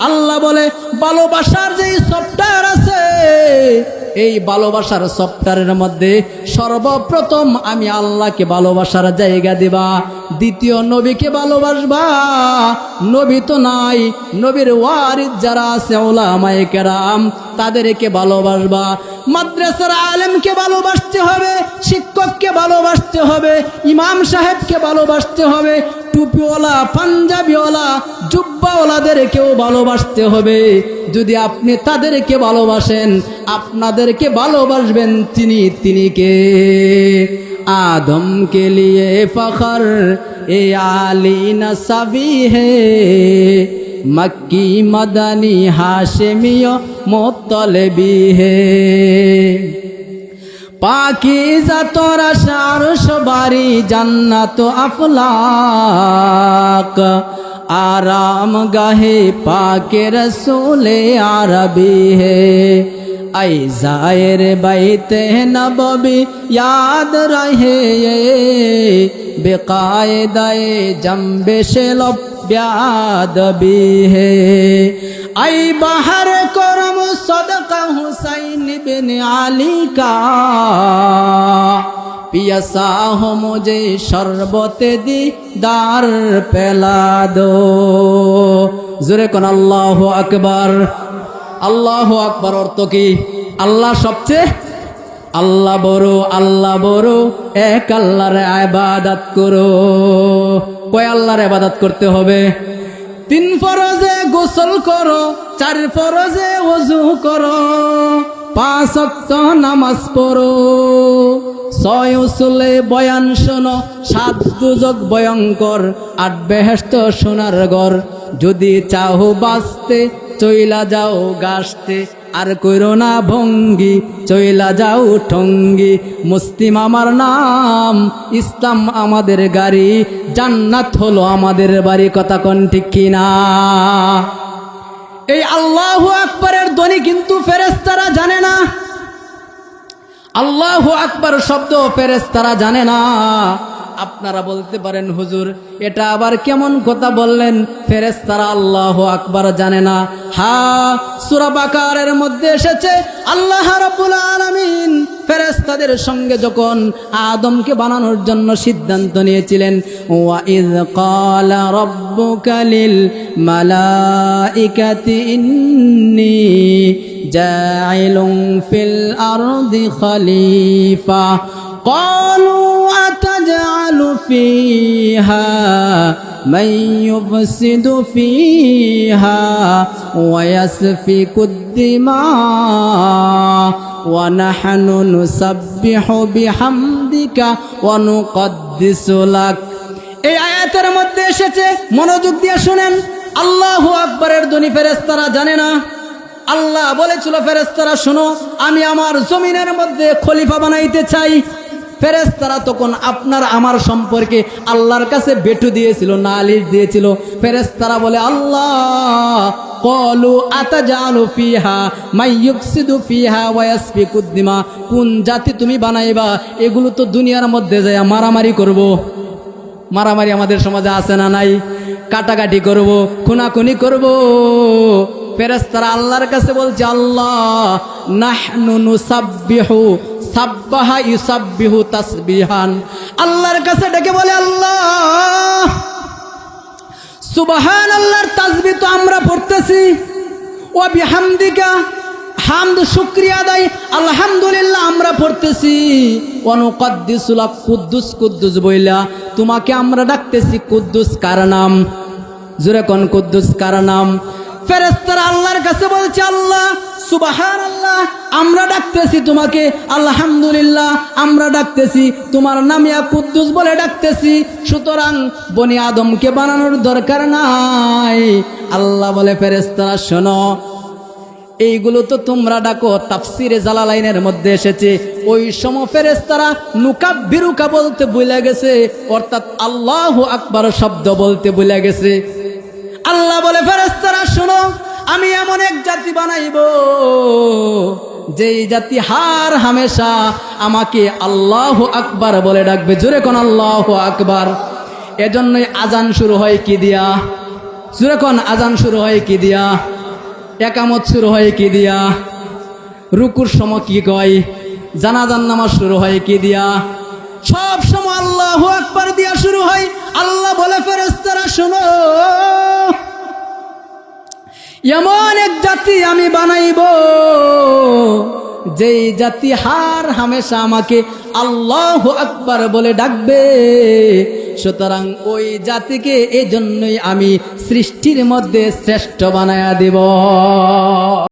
আল্লাহ বলে ভালোবাসার যেই সফটওয়্যার আছে, এই ভালোবাসার সফটওয়্যারের মধ্যে সর্বপ্রথম আমি আল্লাহকে ভালোবাসার জায়গা দিবা, দ্বিতীয় নবীকে ভালোবাসবা। নবী তো নাই, নবীর ওয়ারিস যারা আছে উলামায়ে কেরাম তাদেরকে ভালোবাসবা। মাদ্রাসার আলেমকে ভালোবাসতে হবে, শিক্ষককে ভালোবাসতে হবে, ইমাম সাহেবকে ভালোবাসতে হবে, টুপিওয়ালা পাঞ্জাবিওয়ালা জুব্বাওয়ালাদেরকেও ভালোবাসতে হবে। যদি আপনি তাদেরকে ভালোবাসেন, আপনাদেরকে ভালোবাসবেন তিনি কে? आदम के लिए फखर ए आली नसबी है, मक्की मदनी हाशिमियो मुत्तलबी है। पाकीज़ा तोरा शार शबारी जन्नत अफलाक, आराम गाहे पाके रसूले अरबी है। ऐ ज़ाहिर बैते नबवी याद रहे, बेकायदाए जंबिश लब ब्याद भी है। ऐ बाहर करम सदका हुसैन बिन अली का, पियासा हो मुझे शरबत दीदार पिला दो। जुरे कौन अल्लाहु अकबर। আল্লাহু আকবার অর্থ কি? আল্লাহ সবচেয়ে, আল্লাহ বড়, এক আল্লাহর ইবাদত করো। কয় আল্লাহর ইবাদত করতে হবে? 3 ফরজে গোসল করো, 4 ফরজে ওযু করো, 5 ওয়াক্ত নামাজ পড়ো, 6 উসুলে বয়ান শোনো, 7 দুজক ভয়ঙ্কর, 8 বেহেশত সোনার ঘর। যদি চাও বাঁচতে চইলা যাও গাছতে, আর কইরো না ভঙ্গি, চইলা যাও ঠঙ্গি। মুসলিম আমার নাম, ইসলাম আমাদের গাড়ি, জান্নাত হলো আমাদের বাড়ি। কথা কোন ঠিক কিনা? এই আল্লাহু আকবারের ধ্বনি কিন্তু ফেরেশতারা জানে না। আল্লাহু আকবার শব্দ ফেরেশতারা জানে না। আপনারা বলতে পারেন হুজুর এটা আবার কেমন কথা বললেন, ফেরেশতারা আল্লাহু আকবার জানে না? হ্যাঁ, সূরা বাকারার মধ্যে এসেছে আল্লাহ রাব্বুল আলামিন ফেরেশতাদের সঙ্গে যখন আদমকে বানানোর জন্য সিদ্ধান্ত নিয়েছিলেন, ওয়া ইয ক্বালা রাব্বুকা লিল মালাইকাতি ইন্নী জাইলুন ফিল আরদি খলিফা, قالوا أتجعل فيها من يفسد فيها ويسفك الدماء ونحن نسبح بحمدك ونقدس لك। এই আয়াতের মধ্যে এসেছে, মনোযোগ দিয়ে শুনেন, আল্লাহু আকবারের ধ্বনি ফেরেশতারা জানে না। আল্লাহ বলেছিল ফেরেশতারা শোনো, আমি আমার জমিনের মধ্যে খলিফা বানাইতে চাই। ফেরেশতারা তখন আপনার আমার সম্পর্কে আল্লাহর কাছে বেটু দিয়েছিল, নালিশ দিয়েছিল। ফেরেশতারা বলে আল্লাহ, ক্বালু আতাজালু ফিহা মাই ইউফসিদু ফিহা ওয়া ইয়াসফিকুদ দিমা, কোন জাতি তুমি বানাইবা? এগুলো তো দুনিয়ার মধ্যে যায় মারামারি করব। মারামারি আমাদের সমাজে আছে না নাই? কাটাকাটি করব, খুনাখুনি করব। ফেরেশতারা আল্লাহর কাছে বলছে আল্লাহ, নাহনু নুসাব্বিহু সাব্বাহা ইউসাব্বিহু তাসবিহান। আল্লাহর কাছে ডেকে বলে আল্লাহ সুবহানাল্লাহর তাসবিহ তো আমরা পড়তেছি, ওয়া বিহামদিকা হামদ শুকরিয়া আদায় আলহামদুলিল্লাহ আমরা পড়তেছি, ওয়া নুকদ্দিসু লাক কুদ্দুস কুদ্দুস বইলা তোমাকে আমরা ডাকতেছি। কুদ্দুস কার নাম? জোরে কোন কুদ্দুস কার নাম? ফেরেশতারা আল্লাহর কাছে বলছে আল্লাহ সুবহানাল্লাহ আমরা ডাকতেছি তোমাকে, আলহামদুলিল্লাহ আমরা ডাকতেছি, তোমার নাম ইয়া কুদ্দুস বলে ডাকতেছি, সুতরাং বনি আদমকে বানানোর দরকার নাই। আল্লাহ বলে ফেরেশতারা শোনো, এইগুলো তো তোমরা ডাকো, তাফসিরে জালালাইনের মধ্যে এসেছে ওই সময় ফেরেশতারা নুকাব্বিরুকা বলতে ভুলে গেছে, অর্থাৎ আল্লাহু আকবার শব্দ বলতে ভুলে গেছে। আল্লাহ বলে ফেরেশতারা শোনো, আমি এমন এক জাতি বানাইব যেই জাতি হার হামেশা আমাকে আল্লাহু আকবার বলে ডাকবে। জোরে কোন আল্লাহু আকবার। এজন্যই আজান শুরু হয় কি দিয়া? যখন আজান শুরু হয় কি দিয়া, একামত শুরু হয় কি দিয়া, রুকুর সময় কি কয়, জানাজান নামাজ শুরু হয় কি দিয়া, সব সময় আল্লাহু আকবার দিয়া শুরু হয়। আল্লাহ বলে ফেরেশতারা শোনো, এমন এক জাতি আমি বানাইব যেই জাতি হার হামেশা আমাকে আল্লাহু আকবার বলে ডাকবে। সুতরাং ওই জাতিকে এই জন্যই আমি সৃষ্টির মধ্যে শ্রেষ্ঠ বানায়া দেব।